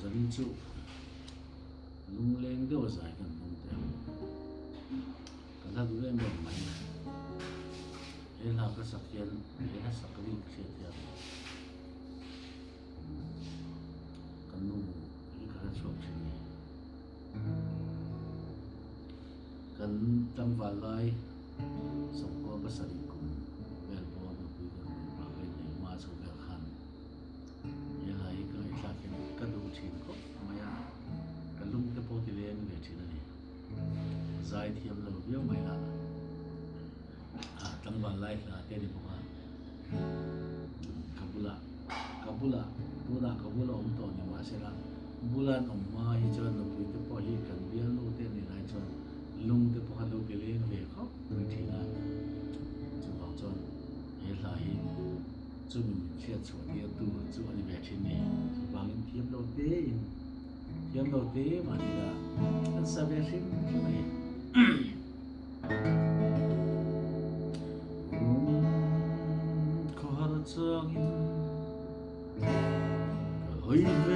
dân chủ lung lên đâu dài cần lung tem cái là đứa em đồng mày ấy là cái sắc kiến ấy là sắc cái gì thế cái nụ cái chuột gì cái tâm vào lại sống qua cái sợi cùng về bỏ nó cứ cái bảo vệ này mà số về khăn ấy là cái sắc kiến cái đồ chín có mày à cái lung cái bao tiền lên về chín này dài thiêm lâu biết mày là tâm vào lại là cái gì không kabula om to ni ma se la bulan om ma hi chon no pi te po hi kan bial no te ni lai chon lung te po ha lo ke le ve kho ni thi na chu ba chon he la hi chu mi chia chu ni tu chu ani ve thi ni ba ngin thiam lo te ma ni la an sa ve sin mai ko ha chang in oi ve